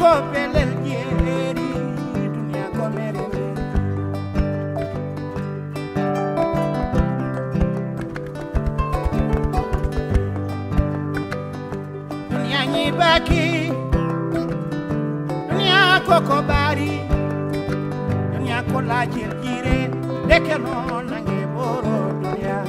ko pelel jeeri dunya ko mere dunya ni baki dunya ko bari dunya ko la jeeri deke non nange boro dunya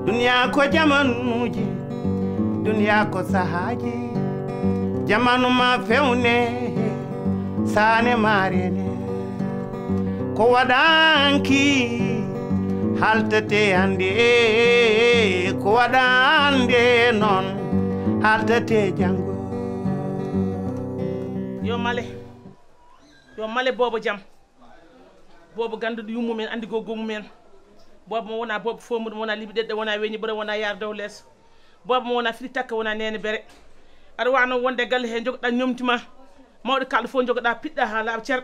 dunya ko jamanuji dunya ko sahaji jamanu ma fewne sane marene ko wadanki haltate ande ko wadande non haltate jango yo male bobo jam bobo gandudo yummumen andi go gomumen bobo mo wona bobo fomudo mo wona libi dedde wona weñi bara wona yar dow les bobo mo wona fiti takka wona nene bere ar wano wonde galle he jogoda ñomtima mawde kaldo fo jogoda pidda ha laab cer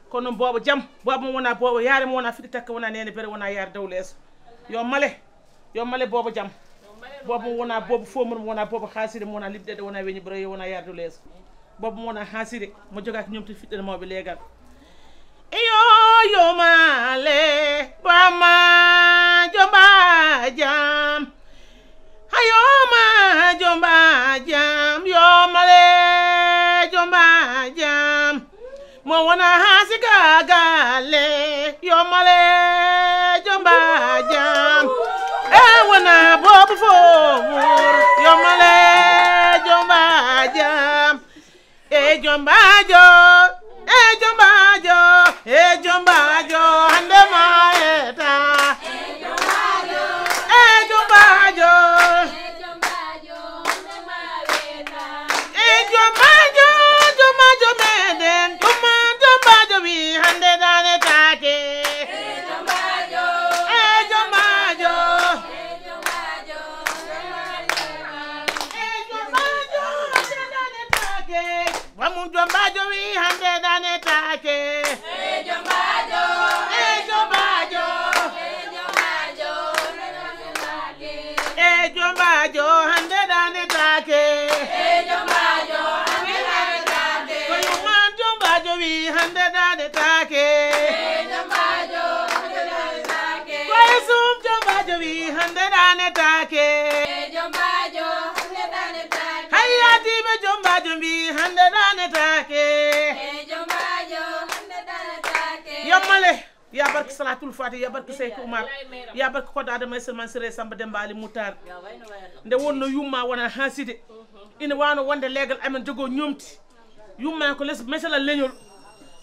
kono bobo jam bobo mo wona bobo yaare mo wona fiti takka wona nene bere wona yar dow les yo male bobo jam bobo mo wona bobo fomudo mo wona bobo hasire mo wona libi dedde wona weñi bara wona yar dow les bobo mo wona hasire mo jogaki ñomti fidde mawbe legal yo male bama jomba jam hayo ma jomba jam yo male jomba jam mo wona hasika gale yo male jomba jam wona bobo fomur yo male jomba jam jombajo jombajo hande maeta jombajo meden jombajo wi hande dane take jombajo wamu jombajo wi hande dane take jombajo hande dane take ko yuman jombajo wi hande dane take ko sum jombajo wi hande dane take hayati be jombajo wi hande dane take yamale ya barke salatul fatih ya barke Seydou Oumar ya barke ko dada may selman sere samba dembali mutar nde wonno yumma wona haside ina wano wonde legal amen jogo ñomti yumma ko les mesela leñol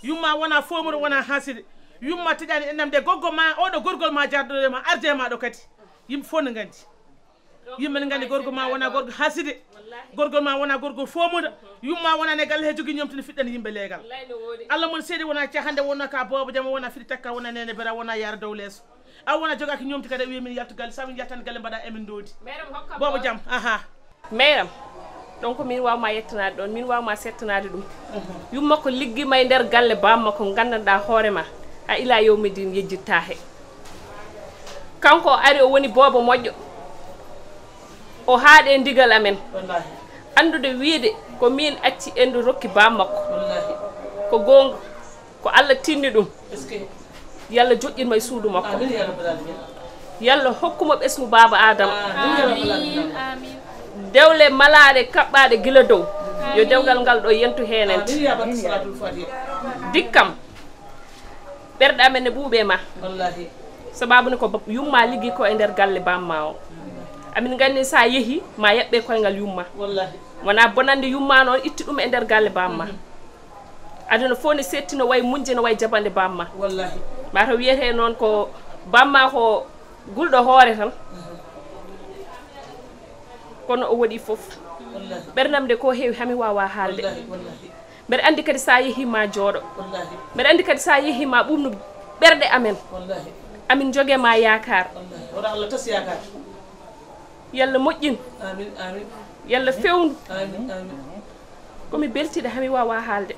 yumma wona fomuru wona haside yumma tiƴani ennamde goggo ma oɗo gorgol ma jardode ma arde ma ɗo kadi yimɓe fof ne gandi yimɓe ne gandi gorgo ma wona gorgo haside gorgol ma wona gorgol fomuda yumma wona ne galle he jogui ñomtene fiɗɗan yimɓe leegal Allah mon seedi wona cahande wona ka bobo jama wona fiɗi takka wona nene bera wona yara dow leeso a wona jogaki ñomti kadi wi min yaltu galle samin yaltan galle mbaɗa emin doodi bobo jam aha meyram donc min wawma yettanade ɗon min wawma settanade ɗum yumma ko liggima e nder galle bamma ko gandanɗa hoorema ha ila yawmidin yejjitta he kanko ari o woni bobo moƴƴo o haaɗe ndigal amen andude wiide ko min acci endu rokki bammakko ko gonga ko Allah tinni ɗum yalla joƴƴinmo e suudu makko yalla hokkuma ɓesgu baba adama dewle malaɗe kaɓɓaɗe gila dow yo dewgal ngal ɗo yentu henente dikkam ɓerɗe amen ne ɓuuɓe ma sababu ne ko yumma liggi ko e nder galle bamma o amin gandi sa yeehi ma yaɓɓe koyngal yumma wona bonande yumma noon itti ɗum e nder galle bamma aduna fof ne settino way munje no way jabande bamma mataw wiyete noon ko bamma ko gulɗo hoore tan kono o waɗi fof ɓernam de ko heewi hami wawa haalde mbeɗa andi kadi sa yeehi ma jooɗo mbeɗa andi kadi sa yeehi ma ɓumnu ɓerɗe amen amin jogue ma yakar yalla moƴƴin yalla fewndu komi beltiɗe hami wawa haalde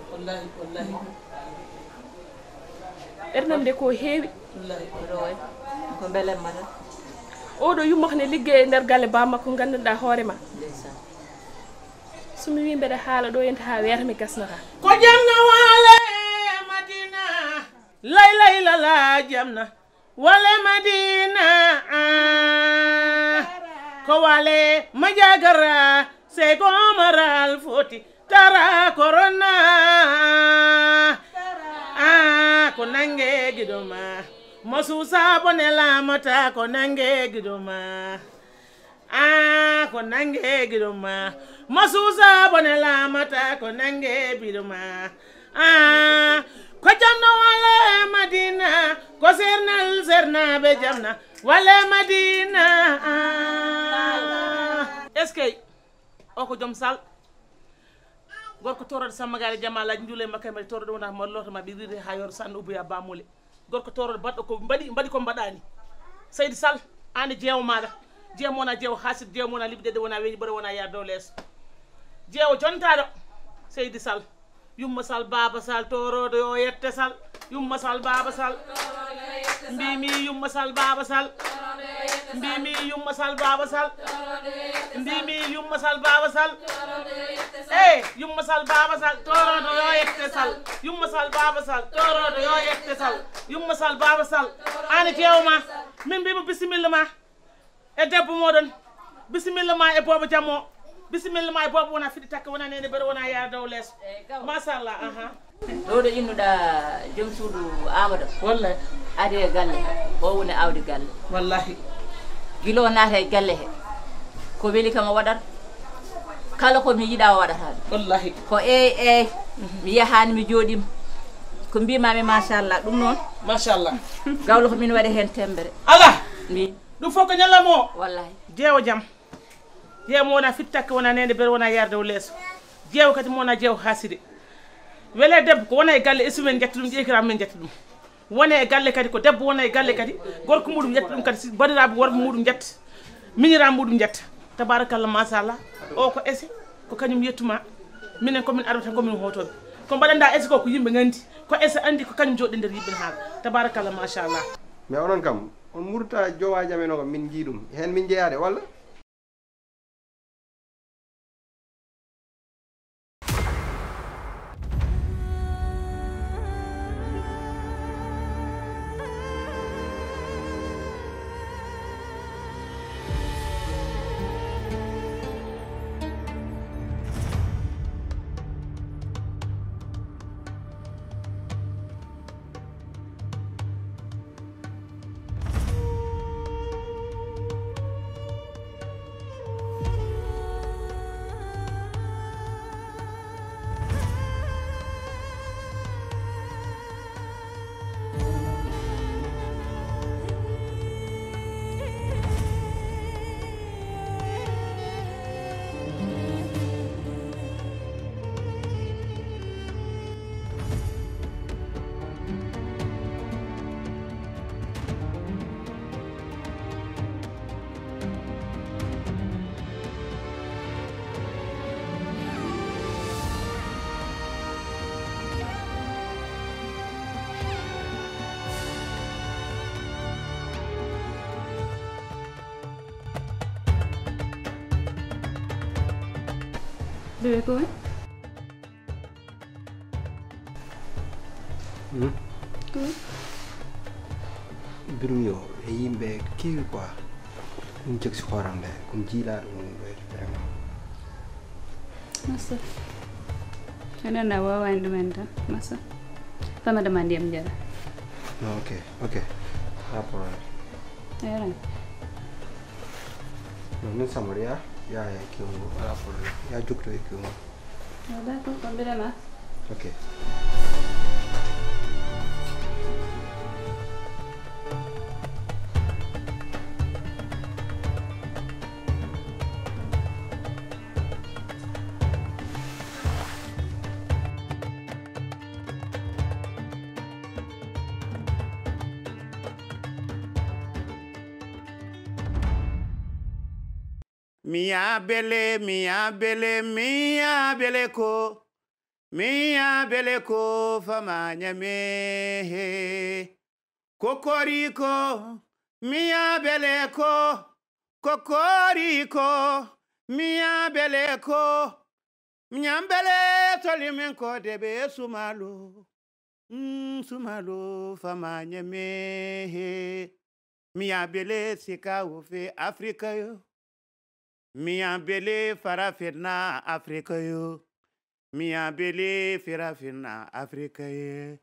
ɓernam de ko heewi ko belemma tan oɗo yumma ko ne liggey e nder galle bamma ko gandanɗa hoorema somi wi mbeɗa haala ɗo yenta ha weeta mi gasnata ko jamna wale madina lay lala jamna wale madina ko wale majagara sey ko maral foti tara corona ko nangue guiɗoma masusa bone lamata ko nangue guiɗoma ko nangue guiɗoma masusa bone lamata ko nangue biɗoma ko jamno wale madina ko sernal sernaɓe jamna wale madina est ce que o ko joom sal gorko torode sammagade jamalaji juule makka mbaɗi torode wona mo lotoma ɓiride ha yor sanne uboya bamule gorko torode baɗɗo ko mbaɗi ko mbaɗani Seydi Sall ande jeewo maɗa jeewo wona jeewo hasid jeewo wona liɓɗeɗe wona weñi ɓoɗo wona yaar dow leeso jeewo jontaɗo Seydi Sall yumma Sall baba Sall torode yo yette Sall yumma Sall baba Sall mbimi yumma Sall baba Sall mbimi yumma Sall baba Sall mbimi yumma Sall baba Sall yumma Sall baba Sall torodo yo yette Sall yumma Sall baba Sall torodo yo yette Sall yumma Sall baba Sall ane jeewma min mbimo bisimilla ma e debbo moɗon bisimilla ma e bobo jammo bisimilla ma e bobo wona fiɗi takka wona nene mbeɗa wona yaara dow leeso machallah ɗo ɗo innuɗa joom suudu Amadou wallahi ari e galle o woni awdi galle wallahi guilo naata e galle he ko weeli kam o waɗat kala ko mi yiiɗa o waɗata wallahi ko mi yahani mi jooɗima ko mbimami machallah ɗum noon machallah gawlo ko min waɗi hen tembere ala mbi ɗum fof ko ñallamo wallahi jeewo jaam jeewo mo wona fiɗi takka wona nende mbeɗa wona yaara dow leeso jeewo kadi mo wona jeewo haside wele debbo ko wona e galle isumen jetta ɗum ƴeekiraɓe men jetta ɗum wona e galle kadi ko debbo wona e galle kadi gorko muɗum jetta ɗum kadi bandiraɓe worɓe muɗum jetta miñiraɓe muɗum jetta tabarakallah machallah o ko ese ko kañum yettuma minen komin arata komin hotoɓe ko mbaɗanda ese ko yimɓe gandi ko ese andi ko kañum joɗi nder yimɓe haala tabarakallah machallah mais onon kam on murta jowaji amen o kam min jii ɗum hen min jeeyade walla bébé ko birum yo e yimɓe kewi quoi ɗum jogsi horam nde komi jiilaɗo ɗum vraiment masa aɗa wawani ɗumen tan masa famadama ndiyam jara non ok pas problème eran non min samor ya e kewgo wala probléme ya jogto e kewgo d'accord kon mbiɗama ok Mia bele ko fama nyame kokoriko mia bele ko kokoriko mia bele ko nyambele tolimen ko debe sumalo sumalo fama nyame mia bele sika ofe Afrika yo Mia bele farafina Afrika yo Mia bele farafina Afrika yo